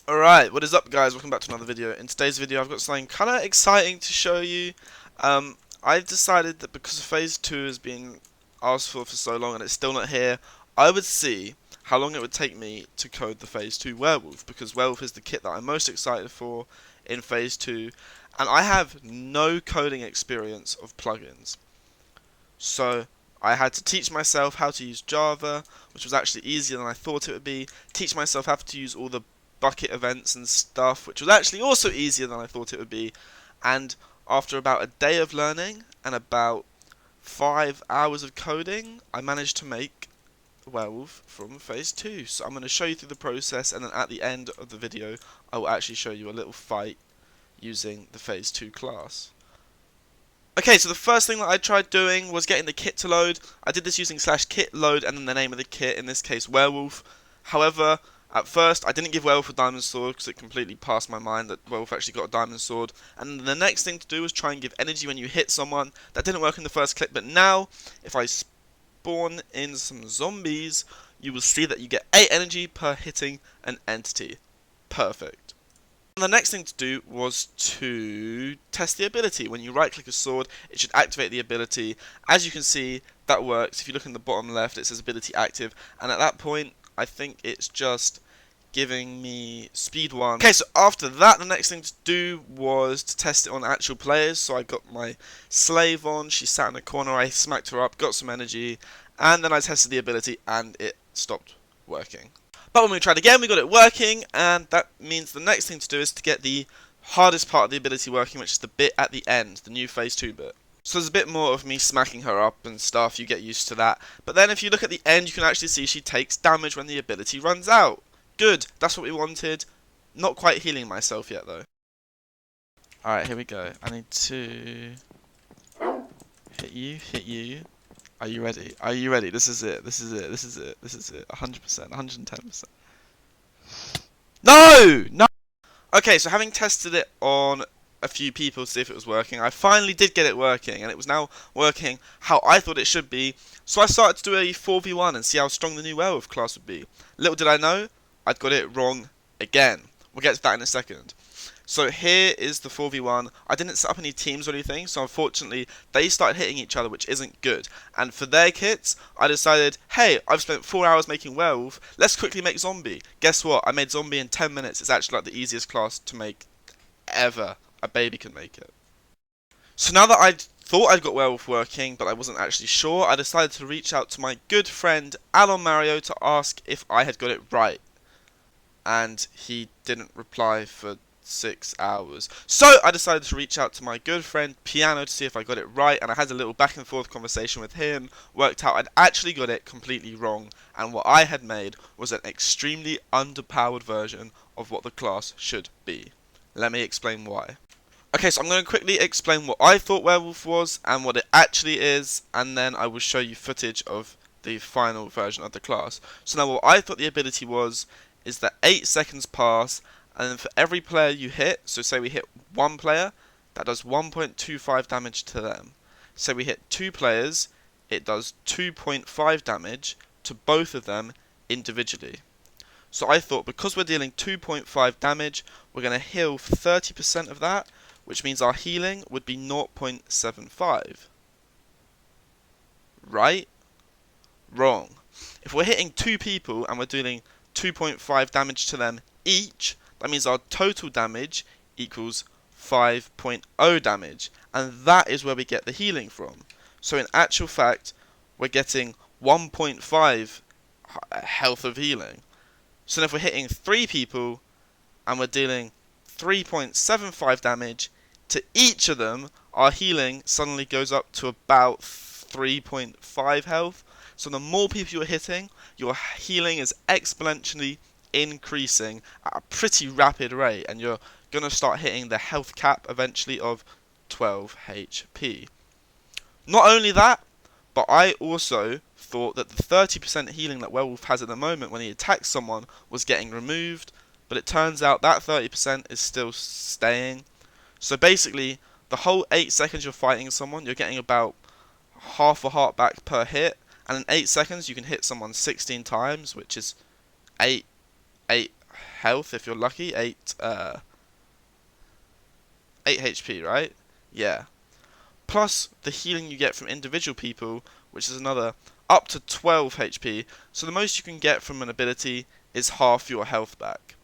Alright, what is up guys? Welcome back to another video. In today's video I've got something kind of exciting to show you. I've decided that because Phase 2 has been asked for so long and it's still not here, I would see how long it would take me to code the Phase 2 werewolf, because werewolf is the kit that I'm most excited for in Phase 2, and I have no coding experience of plugins. So I had to teach myself how to use Java, which was actually easier than I thought it would be, teach myself how to use all the bucket events and stuff, which was actually also easier than I thought it would be, and after about a day of learning and about 5 hours of coding, I managed to make a werewolf from Phase 2. So I'm going to show you through the process, and then at the end of the video I will actually show you a little fight using the Phase 2 class. Okay, so the first thing that I tried doing was getting the kit to load. I did this using /kit load and then the name of the kit, in this case werewolf. However, at first I didn't give werewolf a diamond sword because it completely passed my mind that werewolf actually got a diamond sword. And the next thing to do was try and give energy when you hit someone. That didn't work in the first clip, but now if I spawn in some zombies, you will see that you get 8 energy per hitting an entity. Perfect. The next thing to do was to test the ability. When you right click a sword, it should activate the ability. As you can see, that works. If you look in the bottom left, it says ability active, and at that point I think it's just giving me speed 1. Okay, so after that the next thing to do was to test it on actual players. So I got my slave on, she sat in a corner, I smacked her up, got some energy, and then I tested the ability and it stopped working. But when we tried again, we got it working, and that means the next thing to do is to get the hardest part of the ability working, which is the bit at the end, the new Phase 2 bit. So there's a bit more of me smacking her up and stuff, you get used to that. But then if you look at the end, you can actually see she takes damage when the ability runs out. Good, that's what we wanted. Not quite healing myself yet though. Alright, here we go. I need to hit you. Are you ready? Are you ready? This is it. This is it. This is it. This is it. 100%. 110%. No! No! Okay, so having tested it on a few people to see if it was working, I finally did get it working, and it was now working how I thought it should be. So I started to do a 4v1 and see how strong the new werewolf class would be. Little did I know, I'd got it wrong again. We'll get to that in a second. So here is the 4v1. I didn't set up any teams or anything, so unfortunately they started hitting each other, which isn't good. And for their kits, I decided, hey, I've spent 4 hours making werewolf, let's quickly make zombie. Guess what? I made zombie in 10 minutes. It's actually like the easiest class to make ever. A baby can make it. So now that I thought I'd got werewolf working, but I wasn't actually sure, I decided to reach out to my good friend Alon Mario to ask if I had got it right. And he didn't reply for 6 hours. So I decided to reach out to my good friend Piano to see if I got it right, and I had a little back and forth conversation with him, worked out I'd actually got it completely wrong, and what I had made was an extremely underpowered version of what the class should be. Let me explain why. Okay, so I'm going to quickly explain what I thought werewolf was and what it actually is, and then I will show you footage of the final version of the class. So now what I thought the ability was is that 8 seconds pass, and then for every player you hit, so say we hit 1 player, that does 1.25 damage to them. Say we hit 2 players, it does 2.5 damage to both of them individually. So I thought because we're dealing 2.5 damage, we're going to heal 30% of that, which means our healing would be 0.75. Right? Wrong. If we're hitting 2 people and we're dealing 2.5 damage to them each, that means our total damage equals 5.0 damage, and that is where we get the healing from. So in actual fact, we're getting 1.5 health of healing. So if we're hitting 3 people and we're dealing 3.75 damage to each of them, our healing suddenly goes up to about 3.5 health. So the more people you're hitting, your healing is exponentially increasing at a pretty rapid rate, and you're going to start hitting the health cap eventually of 12 HP. Not only that, but I also thought that the 30% healing that werewolf has at the moment when he attacks someone was getting removed, but it turns out that 30% is still staying. So basically, the whole 8 seconds you're fighting someone, you're getting about half a heart back per hit, and in 8 seconds you can hit someone 16 times, which is 8 health if you're lucky, 8 HP, right? Yeah. Plus the healing you get from individual people, which is another up to 12 HP. So the most you can get from an ability is half your health back.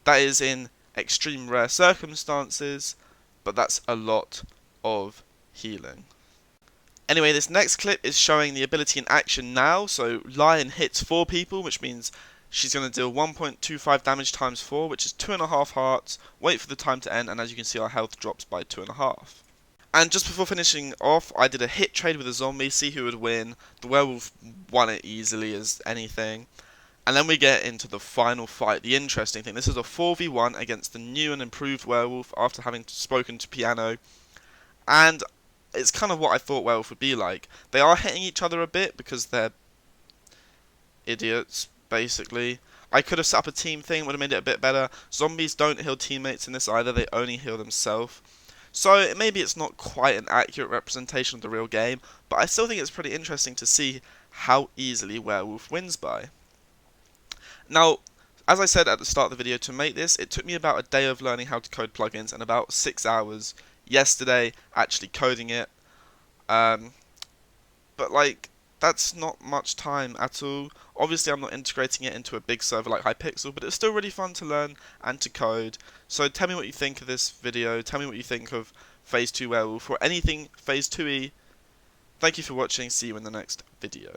That is in extreme rare circumstances, but that's a lot of healing. Anyway, this next clip is showing the ability in action now. So Lion hits 4 people, which means she's going to deal 1.25 damage times 4, which is 2.5 hearts. Wait for the time to end, and as you can see, our health drops by 2.5. And just before finishing off, I did a hit trade with a zombie, see who would win. The werewolf won it easily as anything. And then we get into the final fight, the interesting thing. This is a 4v1 against the new and improved werewolf after having spoken to Piano. And it's kind of what I thought werewolf would be like. They are hitting each other a bit because they're idiots, basically. I could have set up a team thing, would have made it a bit better. Zombies don't heal teammates in this either, they only heal themselves. So maybe it's not quite an accurate representation of the real game, but I still think it's pretty interesting to see how easily werewolf wins by. Now, as I said at the start of the video, to make this, it took me about a day of learning how to code plugins and about 6 hours yesterday actually coding it. But like, that's not much time at all. Obviously I'm not integrating it into a big server like Hypixel, but it's still really fun to learn and to code. So tell me what you think of this video, tell me what you think of Phase 2 Werewolf, or anything Phase 2e. Thank you for watching, see you in the next video.